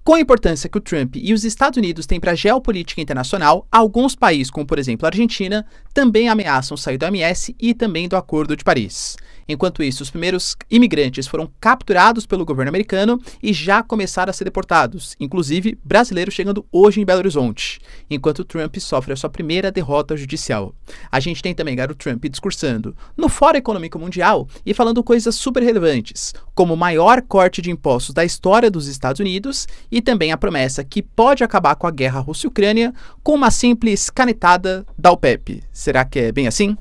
Com a importância que o Trump e os Estados Unidos têm para a geopolítica internacional, alguns países, como por exemplo a Argentina, também ameaçam sair do OMS e também do Acordo de Paris. Enquanto isso, os primeiros imigrantes foram capturados pelo governo americano e já começaram a ser deportados, inclusive brasileiros chegando hoje em Belo Horizonte, enquanto Trump sofre a sua primeira derrota judicial. A gente tem também o Trump discursando no Fórum Econômico Mundial e falando coisas super relevantes, como o maior corte de impostos da história dos Estados Unidos e também a promessa que pode acabar com a guerra Rússia-Ucrânia com uma simples canetada da OPEP. Será que é bem assim?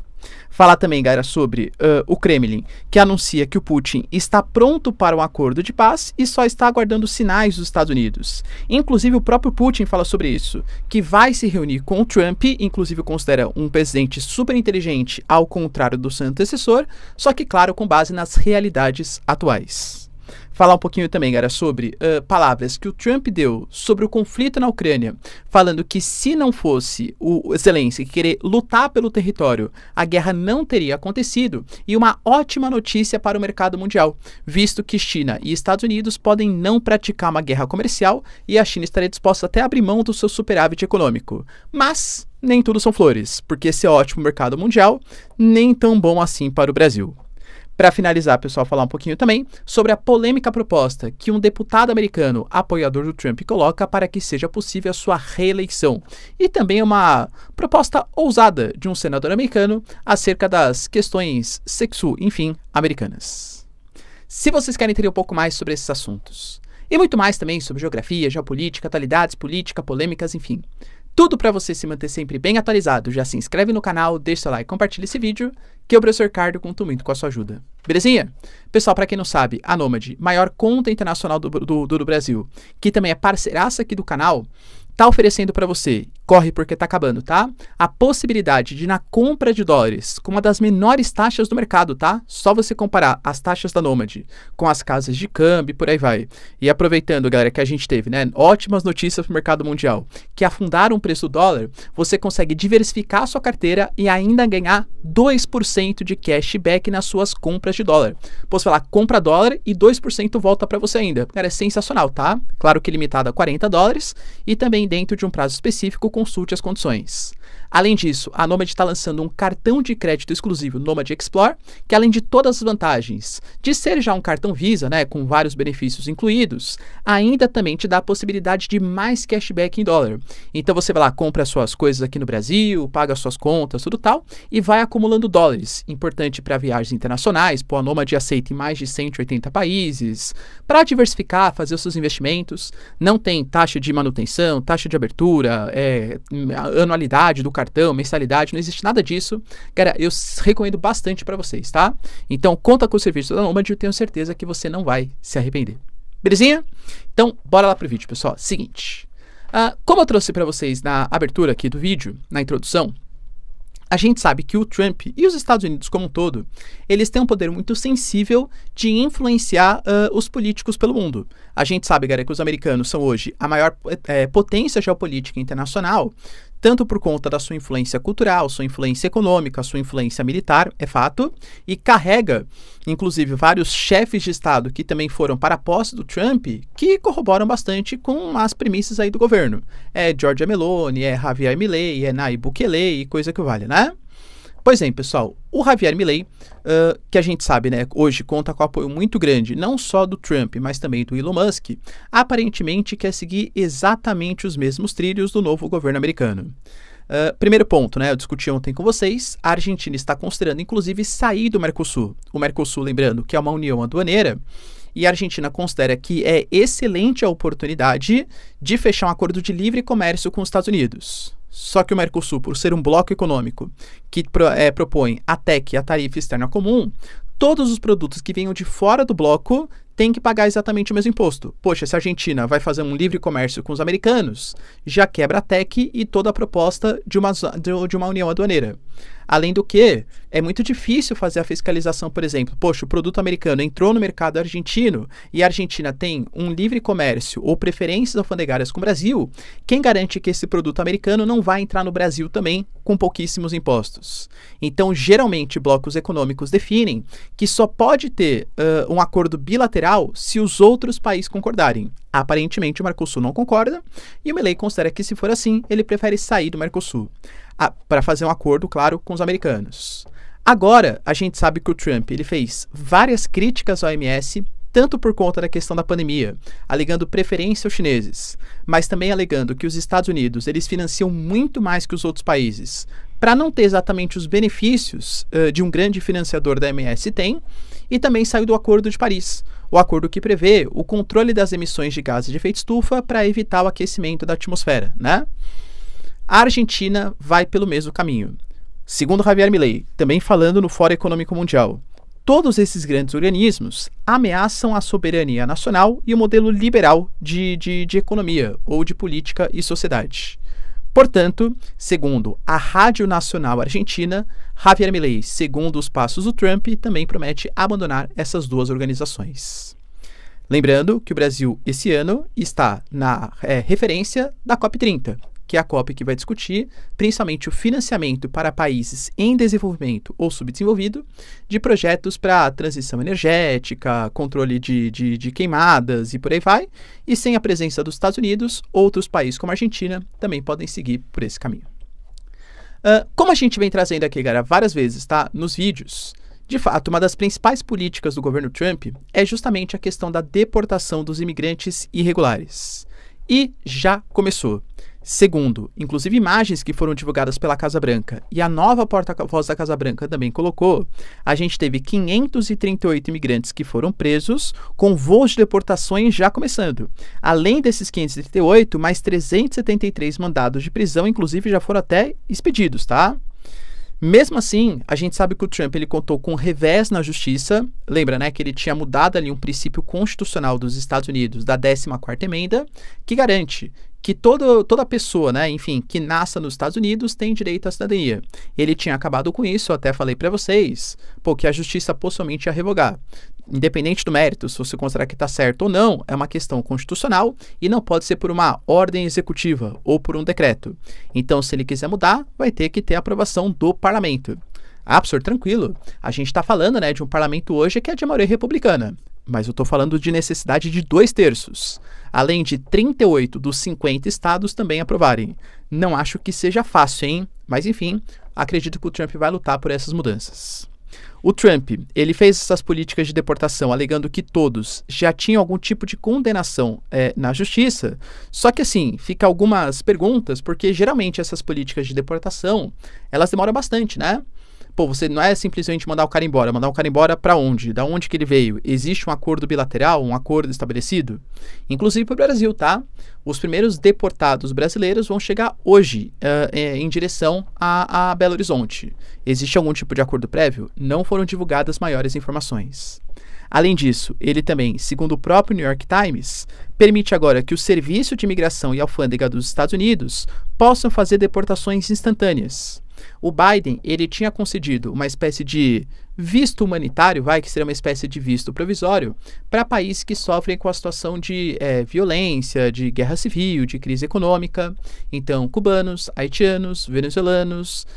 Falar também, galera, sobre o Kremlin, que anuncia que o Putin está pronto para um acordo de paz e só está aguardando sinais dos Estados Unidos. Inclusive, o próprio Putin fala sobre isso, que vai se reunir com o Trump, inclusive considera um presidente super inteligente, ao contrário do seu antecessor, só que, claro, com base nas realidades atuais. Falar um pouquinho também, galera, sobre palavras que o Trump deu sobre o conflito na Ucrânia, falando que se não fosse o Zelensky querer lutar pelo território, a guerra não teria acontecido, e uma ótima notícia para o mercado mundial, visto que China e Estados Unidos podem não praticar uma guerra comercial e a China estaria disposta até a abrir mão do seu superávit econômico. Mas nem tudo são flores, porque esse ótimo mercado mundial nem tão bom assim para o Brasil. Para finalizar, pessoal, falar um pouquinho também sobre a polêmica proposta que um deputado americano, apoiador do Trump, coloca para que seja possível a sua reeleição. E também uma proposta ousada de um senador americano acerca das questões enfim, americanas. Se vocês querem entender um pouco mais sobre esses assuntos, e muito mais também sobre geografia, geopolítica, atualidades, política, polêmicas, enfim, tudo para você se manter sempre bem atualizado, já se inscreve no canal, deixa seu like, compartilha esse vídeo, que eu, professor Ricardo, conto muito com a sua ajuda. Belezinha? Pessoal, para quem não sabe, a Nômade, maior conta internacional do Brasil, que também é parceiraça aqui do canal, tá oferecendo para você, corre porque tá acabando, tá? A possibilidade de, na compra de dólares, com uma das menores taxas do mercado, tá? Só você comparar as taxas da Nômade com as casas de câmbio e por aí vai. E aproveitando, galera, que a gente teve, né, ótimas notícias pro mercado mundial, que afundaram o preço do dólar, você consegue diversificar a sua carteira e ainda ganhar 2% de cashback nas suas compras de dólar. Posso falar, compra dólar e 2% volta para você ainda. Cara, é sensacional, tá? Claro que limitado a 40 dólares e também dentro de um prazo específico, consulte as condições. Além disso, a Nômade está lançando um cartão de crédito exclusivo Nômade Explore, que além de todas as vantagens de ser já um cartão Visa, né, com vários benefícios incluídos, ainda também te dá a possibilidade de mais cashback em dólar. Então você vai lá, compra as suas coisas aqui no Brasil, paga as suas contas, tudo tal, e vai acumulando dólares. Importante para viagens internacionais, a Nômade aceita em mais de 180 países, para diversificar, fazer os seus investimentos. Não tem taxa de manutenção, taxa de abertura, anualidade do cartão, mensalidade, não existe nada disso. Cara, eu recomendo bastante para vocês, tá? Então, conta com o serviço da Nômade, eu tenho certeza que você não vai se arrepender. Belezinha? Então, bora lá pro vídeo, pessoal. Seguinte, como eu trouxe para vocês na abertura aqui do vídeo, na introdução, a gente sabe que o Trump e os Estados Unidos como um todo, eles têm um poder muito sensível de influenciar os políticos pelo mundo. A gente sabe, galera, que os americanos são hoje a maior potência geopolítica internacional, tanto por conta da sua influência cultural, sua influência econômica, sua influência militar, é fato, e carrega, inclusive, vários chefes de Estado que também foram para a posse do Trump, que corroboram bastante com as premissas aí do governo. É Giorgia Meloni, é Javier Milei, é Nayib Bukele e coisa que vale, né? Pois bem, pessoal, o Javier Milei, que a gente sabe, né, hoje conta com apoio muito grande, não só do Trump, mas também do Elon Musk, aparentemente quer seguir exatamente os mesmos trilhos do novo governo americano. Primeiro ponto, né, eu discuti ontem com vocês, a Argentina está considerando, inclusive, sair do Mercosul. O Mercosul, lembrando, que é uma união aduaneira, e a Argentina considera que é excelente a oportunidade de fechar um acordo de livre comércio com os Estados Unidos. Só que o Mercosul, por ser um bloco econômico que propõe a TEC, a tarifa externa comum, todos os produtos que venham de fora do bloco têm que pagar exatamente o mesmo imposto. Poxa, se a Argentina vai fazer um livre comércio com os americanos, já quebra a TEC e toda a proposta de uma união aduaneira. Além do que, é muito difícil fazer a fiscalização, por exemplo. Poxa, o produto americano entrou no mercado argentino e a Argentina tem um livre comércio ou preferências alfandegárias com o Brasil. Quem garante que esse produto americano não vai entrar no Brasil também com pouquíssimos impostos? Então, geralmente, blocos econômicos definem que só pode ter um acordo bilateral bilateral se os outros países concordarem. Aparentemente o Mercosul não concorda e o Milei considera que, se for assim, ele prefere sair do Mercosul para fazer um acordo, claro, com os americanos. Agora, a gente sabe que o Trump ele fez várias críticas ao OMS, tanto por conta da questão da pandemia, alegando preferência aos chineses, mas também alegando que os Estados Unidos eles financiam muito mais que os outros países, para não ter exatamente os benefícios de um grande financiador da OMS tem, e também saiu do Acordo de Paris, o acordo que prevê o controle das emissões de gases de efeito estufa para evitar o aquecimento da atmosfera, né? A Argentina vai pelo mesmo caminho. Segundo Javier Milei, também falando no Fórum Econômico Mundial, todos esses grandes organismos ameaçam a soberania nacional e o modelo liberal de economia ou de política e sociedade. Portanto, segundo a Rádio Nacional Argentina, Javier Milei, segundo os passos do Trump, também promete abandonar essas duas organizações. Lembrando que o Brasil, esse ano, está na referência da COP30, que é a COP que vai discutir principalmente o financiamento para países em desenvolvimento ou subdesenvolvido de projetos para transição energética, controle de queimadas e por aí vai. E sem a presença dos Estados Unidos, outros países como a Argentina também podem seguir por esse caminho. Como a gente vem trazendo aqui, galera, várias vezes, tá, nos vídeos, de fato, uma das principais políticas do governo Trump é justamente a questão da deportação dos imigrantes irregulares. E já começou. Segundo, inclusive imagens que foram divulgadas pela Casa Branca e a nova porta-voz da Casa Branca também colocou, a gente teve 538 imigrantes que foram presos, com voos de deportações já começando. Além desses 538, mais 373 mandados de prisão, inclusive já foram até expedidos, tá? Mesmo assim, a gente sabe que o Trump ele contou com um revés na justiça. Lembra, né, que ele tinha mudado ali um princípio constitucional dos Estados Unidos, da 14ª emenda, que garante que toda pessoa, né, enfim, que nasça nos Estados Unidos tem direito à cidadania. Ele tinha acabado com isso, eu até falei para vocês, que a justiça possivelmente ia revogar. Independente do mérito, se você considerar que está certo ou não, é uma questão constitucional e não pode ser por uma ordem executiva ou por um decreto. Então, se ele quiser mudar, vai ter que ter a aprovação do parlamento. Senhor, tranquilo. A gente está falando, né, de um parlamento hoje que é de maioria republicana. Mas eu estou falando de necessidade de 2/3, além de 38 dos 50 estados também aprovarem. Não acho que seja fácil, hein? Mas enfim, acredito que o Trump vai lutar por essas mudanças. O Trump, ele fez essas políticas de deportação alegando que todos já tinham algum tipo de condenação na justiça, só que assim, fica algumas perguntas, porque geralmente essas políticas de deportação, elas demoram bastante, né? Você não é simplesmente mandar o cara embora para onde? Da onde que ele veio? Existe um acordo bilateral, um acordo estabelecido? Inclusive para o Brasil, tá? Os primeiros deportados brasileiros vão chegar hoje em direção a Belo Horizonte. Existe algum tipo de acordo prévio? Não foram divulgadas maiores informações. Além disso, ele também, segundo o próprio New York Times, permite agora que o Serviço de Imigração e Alfândega dos Estados Unidos possam fazer deportações instantâneas. O Biden, ele tinha concedido uma espécie de visto humanitário, que seria uma espécie de visto provisório, para países que sofrem com a situação de violência, de guerra civil, de crise econômica. Então, cubanos, haitianos, venezuelanos,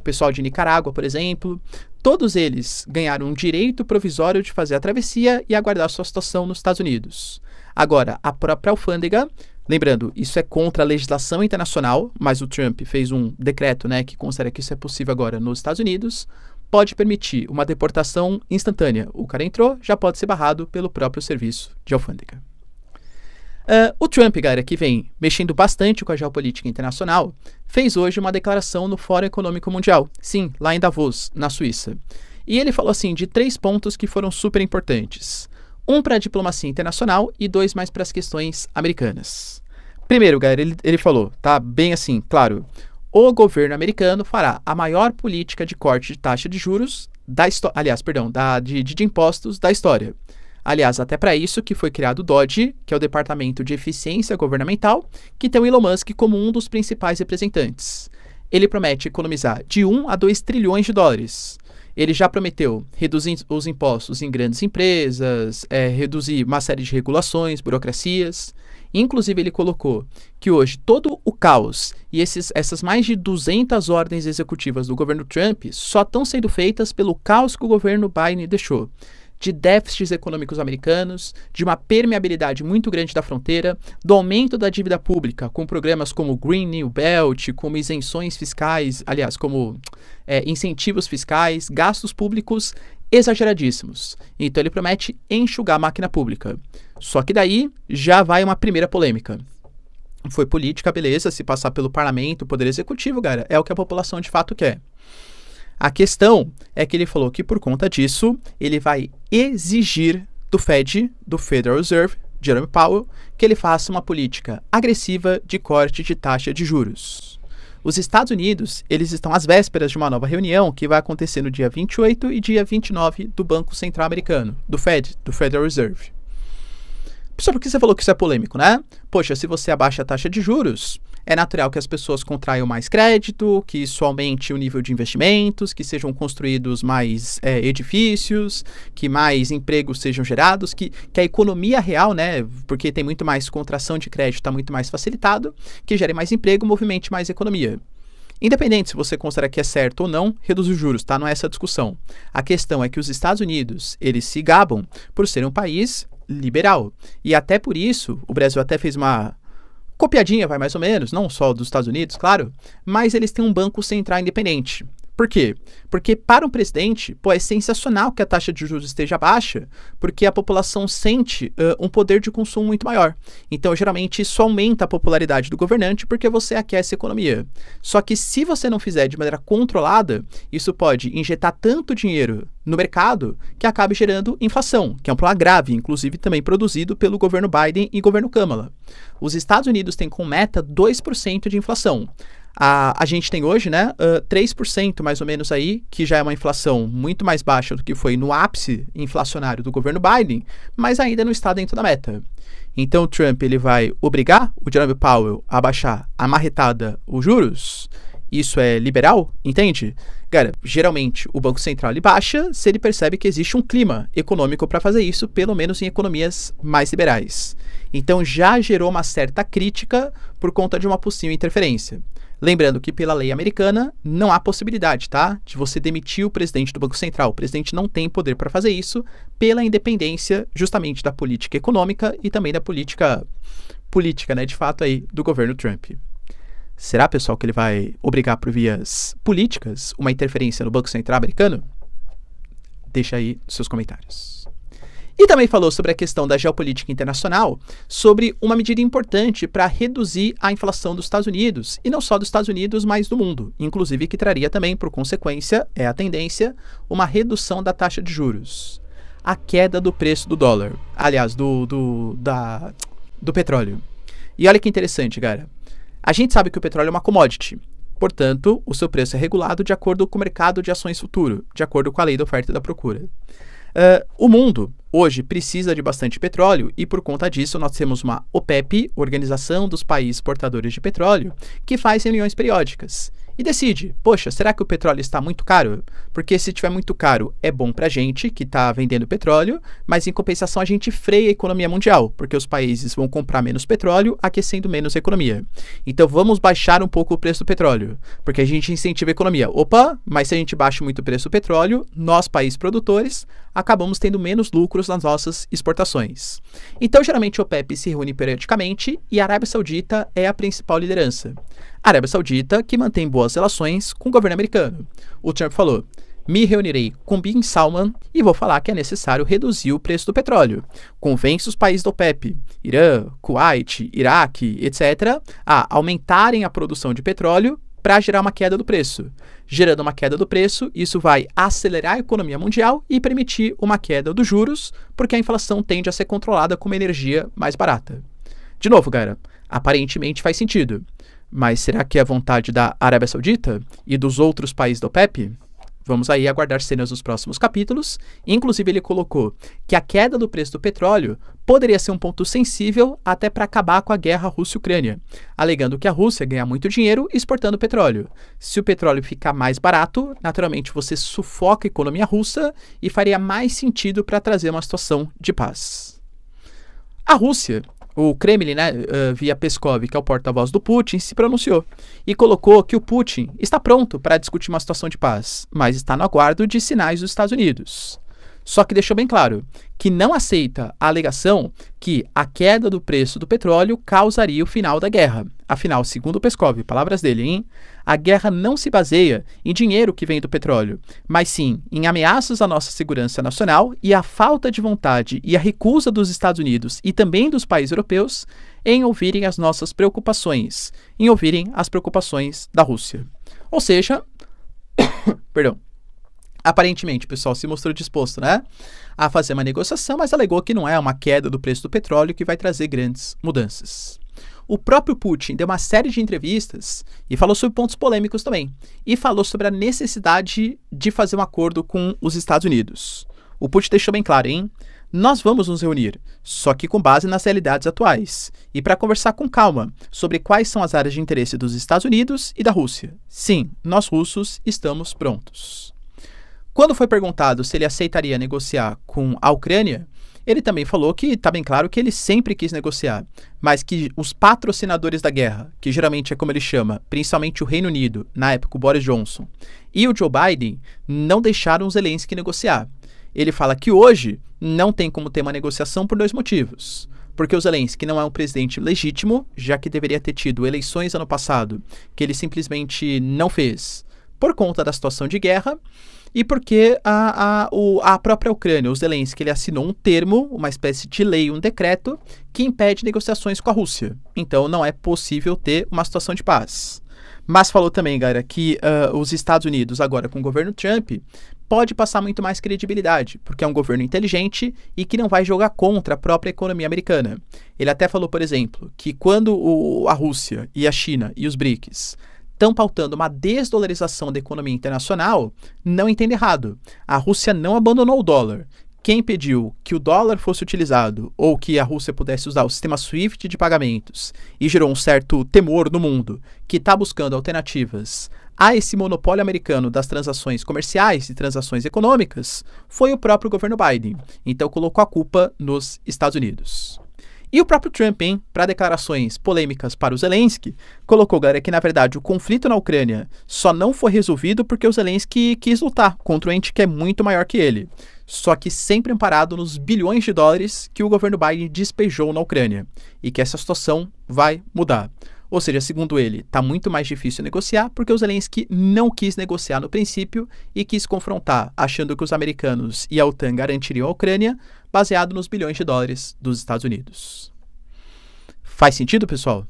pessoal de Nicarágua, por exemplo, todos eles ganharam um direito provisório de fazer a travessia e aguardar sua situação nos Estados Unidos. Agora, a própria alfândega, lembrando, isso é contra a legislação internacional, mas o Trump fez um decreto, né, que considera que isso é possível agora nos Estados Unidos, pode permitir uma deportação instantânea. O cara entrou, já pode ser barrado pelo próprio serviço de alfândega. O Trump, galera, que vem mexendo bastante com a geopolítica internacional, fez hoje uma declaração no Fórum Econômico Mundial, sim, lá em Davos, na Suíça. E ele falou assim de 3 pontos que foram super importantes. Um para a diplomacia internacional e 2 mais para as questões americanas. Primeiro, galera, ele falou, tá bem assim, claro, o governo americano fará a maior política de corte de taxa de juros de impostos da história. Aliás, até para isso que foi criado o DOGE, que é o Departamento de Eficiência Governamental, que tem o Elon Musk como um dos principais representantes. Ele promete economizar de 1 a 2 trilhões de dólares. Ele já prometeu reduzir os impostos em grandes empresas, reduzir uma série de regulações, burocracias. Inclusive, ele colocou que hoje todo o caos e essas mais de 200 ordens executivas do governo Trump só estão sendo feitas pelo caos que o governo Biden deixou. de déficits econômicos americanos, de uma permeabilidade muito grande da fronteira, do aumento da dívida pública, com programas como Green New Belt, como isenções fiscais, aliás, como incentivos fiscais, gastos públicos exageradíssimos. Então ele promete enxugar a máquina pública. Só que daí já vai uma primeira polêmica. Foi política, beleza, se passar pelo parlamento, poder executivo, cara, é o que a população de fato quer. A questão é que ele falou que por conta disso, ele vai exigir do Fed, do Federal Reserve, Jerome Powell, que ele faça uma política agressiva de corte de taxa de juros. Os Estados Unidos, eles estão às vésperas de uma nova reunião que vai acontecer no dia 28 e dia 29 do Banco Central Americano, do Fed, do Federal Reserve. Só porque você falou que isso é polêmico, né? Poxa, se você abaixa a taxa de juros, é natural que as pessoas contraiam mais crédito, que isso aumente o nível de investimentos, que sejam construídos mais edifícios, que mais empregos sejam gerados, que a economia real, né? Porque tem muito mais contração de crédito, está muito mais facilitado, que gere mais emprego, movimente mais economia. Independente se você considera que é certo ou não, reduzir os juros, tá? Não é essa a discussão. A questão é que os Estados Unidos, eles se gabam por ser um país liberal. E até por isso, o Brasil até fez uma copiadinha, vai mais ou menos, não só dos Estados Unidos, claro, mas eles têm um banco central independente. Por quê? Porque para um presidente, pô, é sensacional que a taxa de juros esteja baixa, porque a população sente um poder de consumo muito maior. Então, geralmente, isso aumenta a popularidade do governante porque você aquece a economia. Só que se você não fizer de maneira controlada, isso pode injetar tanto dinheiro no mercado que acabe gerando inflação, que é um problema grave, inclusive também produzido pelo governo Biden e governo Kamala. Os Estados Unidos têm como meta 2% de inflação. A gente tem hoje, né, 3% mais ou menos aí, que já é uma inflação muito mais baixa do que foi no ápice inflacionário do governo Biden, mas ainda não está dentro da meta. Então o Trump ele vai obrigar o Jerome Powell a baixar a marretada os juros. Isso é liberal? Entende? Cara, geralmente o Banco Central ele baixa se ele percebe que existe um clima econômico para fazer isso, pelo menos em economias mais liberais. Então já gerou uma certa crítica por conta de uma possível interferência. Lembrando que pela lei americana não há possibilidade, tá, de você demitir o presidente do Banco Central. O presidente não tem poder para fazer isso pela independência justamente da política econômica e também da política, né, de fato aí do governo Trump. Será, pessoal, que ele vai obrigar por vias políticas uma interferência no Banco Central americano? Deixa aí seus comentários. E também falou sobre a questão da geopolítica internacional, sobre uma medida importante para reduzir a inflação dos Estados Unidos, e não só dos Estados Unidos, mas do mundo, inclusive que traria também, por consequência, é a tendência, uma redução da taxa de juros. A queda do preço do dólar, aliás, do petróleo. E olha que interessante, cara. A gente sabe que o petróleo é uma commodity, portanto, o seu preço é regulado de acordo com o mercado de ações futuro, de acordo com a lei da oferta e da procura. O mundo hoje precisa de bastante petróleo e por conta disso nós temos uma OPEP, Organização dos Países Exportadores de Petróleo, que faz reuniões periódicas e decide, poxa, será que o petróleo está muito caro? Porque se estiver muito caro é bom para a gente que está vendendo petróleo, mas em compensação a gente freia a economia mundial, porque os países vão comprar menos petróleo, aquecendo menos a economia. Então vamos baixar um pouco o preço do petróleo, porque a gente incentiva a economia. Opa, mas se a gente baixa muito o preço do petróleo, nós, países produtores, acabamos tendo menos lucros nas nossas exportações. Então, geralmente, a OPEP se reúne periodicamente e a Arábia Saudita é a principal liderança. A Arábia Saudita que mantém boas relações com o governo americano. O Trump falou, me reunirei com Bin Salman e vou falar que é necessário reduzir o preço do petróleo. Convence os países da OPEP, Irã, Kuwait, Iraque, etc., a aumentarem a produção de petróleo para gerar uma queda do preço. Gerando uma queda do preço, isso vai acelerar a economia mundial e permitir uma queda dos juros, porque a inflação tende a ser controlada com uma energia mais barata. De novo, cara, aparentemente faz sentido. Mas será que é a vontade da Arábia Saudita e dos outros países da OPEP? Vamos aí aguardar cenas nos próximos capítulos. Inclusive, ele colocou que a queda do preço do petróleo poderia ser um ponto sensível até para acabar com a guerra Rússia-Ucrânia, alegando que a Rússia ganha muito dinheiro exportando petróleo. Se o petróleo ficar mais barato, naturalmente você sufoca a economia russa e faria mais sentido para trazer uma situação de paz. A Rússia, o Kremlin, né, via Peskov, que é o porta-voz do Putin, se pronunciou e colocou que o Putin está pronto para discutir uma situação de paz, mas está no aguardo de sinais dos Estados Unidos. Só que deixou bem claro que não aceita a alegação que a queda do preço do petróleo causaria o final da guerra. Afinal, segundo Peskov, palavras dele, hein? A guerra não se baseia em dinheiro que vem do petróleo, mas sim em ameaças à nossa segurança nacional e a falta de vontade e a recusa dos Estados Unidos e também dos países europeus em ouvirem as nossas preocupações, em ouvirem as preocupações da Rússia. Ou seja, perdão. Aparentemente, o pessoal se mostrou disposto, né, a fazer uma negociação, mas alegou que não é uma queda do preço do petróleo que vai trazer grandes mudanças. O próprio Putin deu uma série de entrevistas e falou sobre pontos polêmicos também. E falou sobre a necessidade de fazer um acordo com os Estados Unidos. O Putin deixou bem claro, hein? Nós vamos nos reunir, só que com base nas realidades atuais, e para conversar com calma sobre quais são as áreas de interesse dos Estados Unidos e da Rússia. Sim, nós russos estamos prontos. Quando foi perguntado se ele aceitaria negociar com a Ucrânia, ele também falou que está bem claro que ele sempre quis negociar, mas que os patrocinadores da guerra, que geralmente é como ele chama, principalmente o Reino Unido, na época o Boris Johnson, e o Joe Biden, não deixaram o Zelensky negociar. Ele fala que hoje não tem como ter uma negociação por dois motivos. Porque o Zelensky não é um presidente legítimo, já que deveria ter tido eleições ano passado, que ele simplesmente não fez, por conta da situação de guerra, e porque a própria Ucrânia, o Zelensky, ele assinou um termo, uma espécie de lei, um decreto, que impede negociações com a Rússia. Então não é possível ter uma situação de paz. Mas falou também, galera, que os Estados Unidos, agora com o governo Trump, pode passar muito mais credibilidade, porque é um governo inteligente e que não vai jogar contra a própria economia americana. Ele até falou, por exemplo, que quando a Rússia e a China e os BRICS estão pautando uma desdolarização da economia internacional, não entende errado. A Rússia não abandonou o dólar. Quem pediu que o dólar fosse utilizado ou que a Rússia pudesse usar o sistema SWIFT de pagamentos e gerou um certo temor no mundo que está buscando alternativas a esse monopólio americano das transações comerciais e transações econômicas foi o próprio governo Biden. Então colocou a culpa nos Estados Unidos. E o próprio Trump, hein, para declarações polêmicas para o Zelensky, colocou, galera, que na verdade o conflito na Ucrânia só não foi resolvido porque o Zelensky quis lutar contra um ente que é muito maior que ele. Só que sempre amparado nos bilhões de dólares que o governo Biden despejou na Ucrânia. E que essa situação vai mudar. Ou seja, segundo ele, está muito mais difícil negociar porque o Zelensky não quis negociar no princípio e quis confrontar, achando que os americanos e a OTAN garantiriam a Ucrânia, baseado nos bilhões de dólares dos Estados Unidos. Faz sentido, pessoal?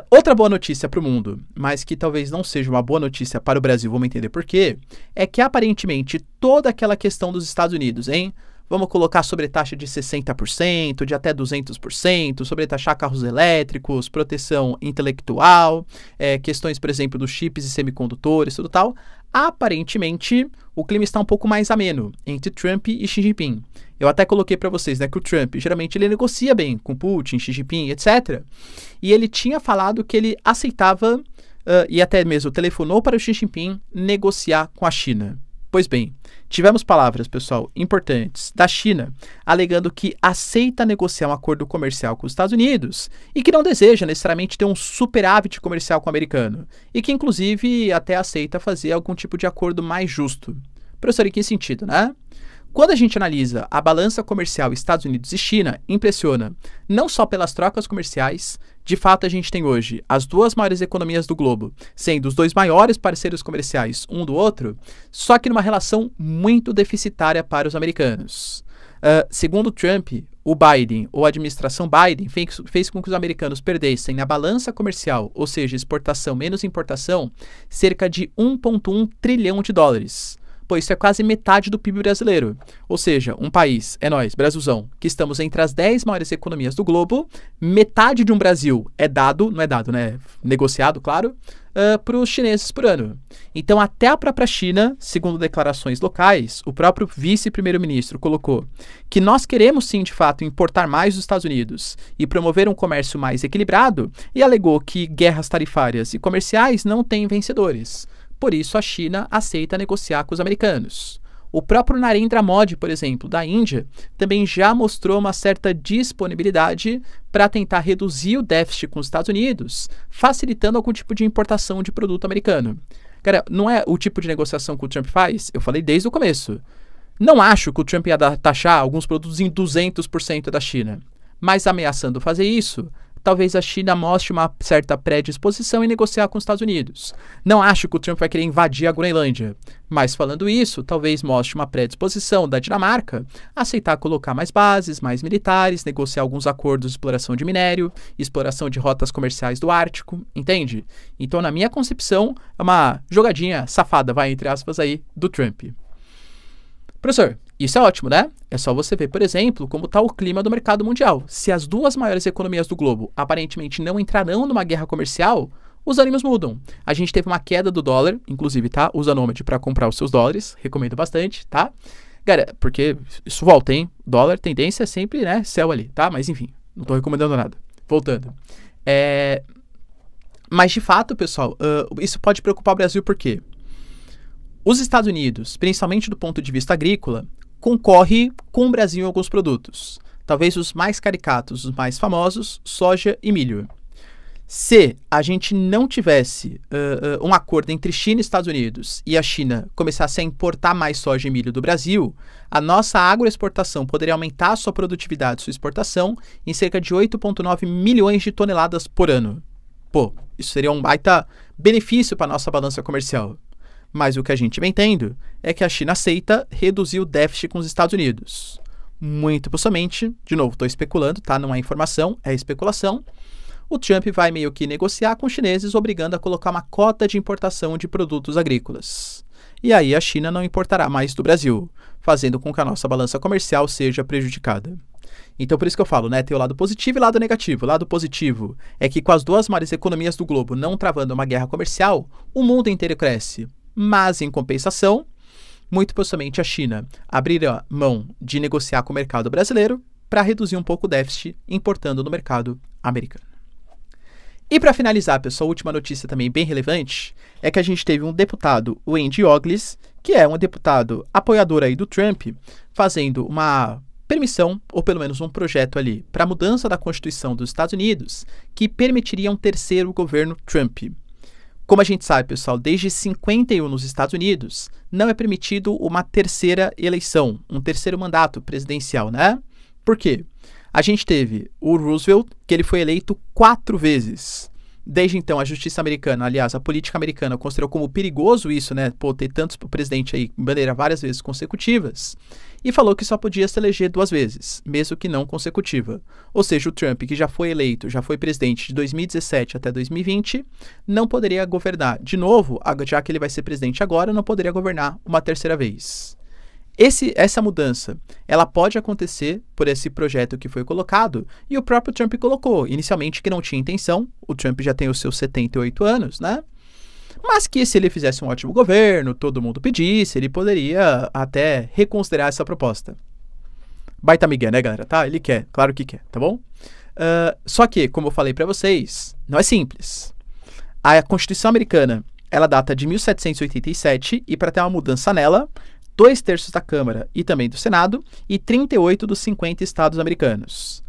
Outra boa notícia para o mundo, mas que talvez não seja uma boa notícia para o Brasil, vamos entender por quê, é que aparentemente toda aquela questão dos Estados Unidos, hein? Vamos colocar sobretaxa de 60%, de até 200%, sobretaxar carros elétricos, proteção intelectual, questões, por exemplo, dos chips e semicondutores, tudo tal. Aparentemente, o clima está um pouco mais ameno entre Trump e Xi Jinping. Eu até coloquei para vocês, né, que o Trump, geralmente, ele negocia bem com Putin, Xi Jinping, etc. E ele tinha falado que ele aceitava, e até mesmo telefonou para o Xi Jinping, negociar com a China. Pois bem, tivemos palavras, pessoal, importantes da China, alegando que aceita negociar um acordo comercial com os Estados Unidos e que não deseja necessariamente ter um superávit comercial com o americano e que, inclusive, até aceita fazer algum tipo de acordo mais justo. Professor, em que sentido, né? Quando a gente analisa a balança comercial Estados Unidos e China, impressiona não só pelas trocas comerciais. De fato, a gente tem hoje as duas maiores economias do globo, sendo os dois maiores parceiros comerciais um do outro, só que numa relação muito deficitária para os americanos. Segundo Trump, o Biden, ou a administração Biden, fez com que os americanos perdessem na balança comercial, ou seja, exportação menos importação, cerca de 1,1 trilhão de dólares. Pois isso é quase metade do PIB brasileiro. Ou seja, um país, é nós, Brasilzão, que estamos entre as 10 maiores economias do globo, metade de um Brasil é dado, não é dado, né? Negociado, claro, para os chineses por ano. Então, até a própria China, segundo declarações locais, o próprio vice-primeiro-ministro colocou que nós queremos sim, de fato, importar mais dos Estados Unidos e promover um comércio mais equilibrado e alegou que guerras tarifárias e comerciais não têm vencedores. Por isso, a China aceita negociar com os americanos. O próprio Narendra Modi, por exemplo, da Índia, também já mostrou uma certa disponibilidade para tentar reduzir o déficit com os Estados Unidos, facilitando algum tipo de importação de produto americano. Cara, não é o tipo de negociação que o Trump faz? Eu falei desde o começo. Não acho que o Trump ia taxar alguns produtos em 200% da China, mas ameaçando fazer isso, talvez a China mostre uma certa predisposição em negociar com os Estados Unidos. Não acho que o Trump vai querer invadir a Groenlândia, mas falando isso, talvez mostre uma predisposição da Dinamarca a aceitar colocar mais bases, mais militares, negociar alguns acordos de exploração de minério, exploração de rotas comerciais do Ártico, entende? Então, na minha concepção, é uma jogadinha safada, vai, entre aspas, aí, do Trump. Professor, isso é ótimo, né? É só você ver, por exemplo, como está o clima do mercado mundial. Se as duas maiores economias do globo aparentemente não entrarão numa guerra comercial, os ânimos mudam. A gente teve uma queda do dólar, inclusive, tá? Usa Nomad para comprar os seus dólares, recomendo bastante, tá? Cara, porque isso volta, hein? Dólar, tendência é sempre, né? Céu ali, tá? Mas enfim, não tô recomendando nada. Voltando. Mas de fato, pessoal, isso pode preocupar o Brasil por quê? Os Estados Unidos, principalmente do ponto de vista agrícola, concorre com o Brasil em alguns produtos. Talvez os mais caricatos, os mais famosos, soja e milho. Se a gente não tivesse um acordo entre China e Estados Unidos e a China começasse a importar mais soja e milho do Brasil, a nossa agroexportação poderia aumentar a sua produtividade, sua exportação, em cerca de 8,9 milhões de toneladas por ano. Pô, isso seria um baita benefício para a nossa balança comercial. Mas o que a gente vem tendo é que a China aceita reduzir o déficit com os Estados Unidos. Muito possivelmente, de novo, estou especulando, tá? Não é informação, é especulação. O Trump vai meio que negociar com os chineses, obrigando a colocar uma cota de importação de produtos agrícolas. E aí a China não importará mais do Brasil, fazendo com que a nossa balança comercial seja prejudicada. Então, por isso que eu falo, né? Tem o lado positivo e o lado negativo. O lado positivo é que com as duas maiores economias do globo não travando uma guerra comercial, o mundo inteiro cresce. Mas, em compensação, muito possivelmente a China abrirá mão de negociar com o mercado brasileiro para reduzir um pouco o déficit importando no mercado americano. E para finalizar, pessoal, a última notícia também bem relevante é que a gente teve um deputado, o Andy Ogles, que é um deputado apoiador aí do Trump, fazendo uma permissão, ou pelo menos um projeto ali, para a mudança da Constituição dos Estados Unidos, que permitiria um terceiro governo Trump. Como a gente sabe, pessoal, desde 51 nos Estados Unidos, não é permitido uma terceira eleição, um terceiro mandato presidencial, né? Por quê? A gente teve o Roosevelt, que ele foi eleito 4 vezes. Desde então, a justiça americana, aliás, a política americana considerou como perigoso isso, né? Pô, ter tantos presidentes aí em bandeira várias vezes consecutivas. E falou que só podia se eleger 2 vezes, mesmo que não consecutiva. Ou seja, o Trump, que já foi eleito, já foi presidente de 2017 até 2020, não poderia governar de novo, já que ele vai ser presidente agora, não poderia governar uma terceira vez. Essa mudança, ela pode acontecer por esse projeto que foi colocado, e o próprio Trump colocou, inicialmente que não tinha intenção, o Trump já tem os seus 78 anos, né? Mas que se ele fizesse um ótimo governo, todo mundo pedisse, ele poderia até reconsiderar essa proposta. Baita migué, né, galera? Tá? Ele quer, claro que quer, tá bom? Só que, como eu falei pra vocês, não é simples. A Constituição americana, ela data de 1787 e para ter uma mudança nela, 2/3 da Câmara e também do Senado e 38 dos 50 estados americanos.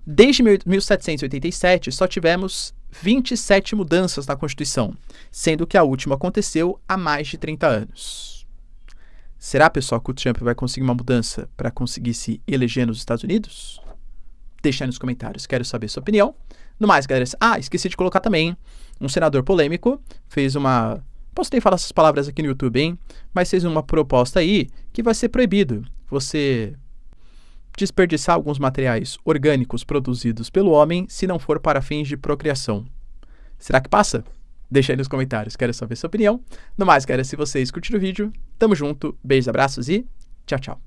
Desde 1787, só tivemos 27 mudanças na Constituição, sendo que a última aconteceu há mais de 30 anos. Será, pessoal, que o Trump vai conseguir uma mudança para conseguir se eleger nos Estados Unidos? Deixa aí nos comentários, quero saber sua opinião. No mais, galera, esqueci de colocar também, um senador polêmico fez uma... Posso nem falar essas palavras aqui no YouTube, hein? Mas fez uma proposta aí que vai ser proibido você desperdiçar alguns materiais orgânicos produzidos pelo homem se não for para fins de procriação. Será que passa? Deixa aí nos comentários, quero saber sua opinião. No mais, galera, se vocês curtiram o vídeo, tamo junto, beijos, abraços e tchau, tchau.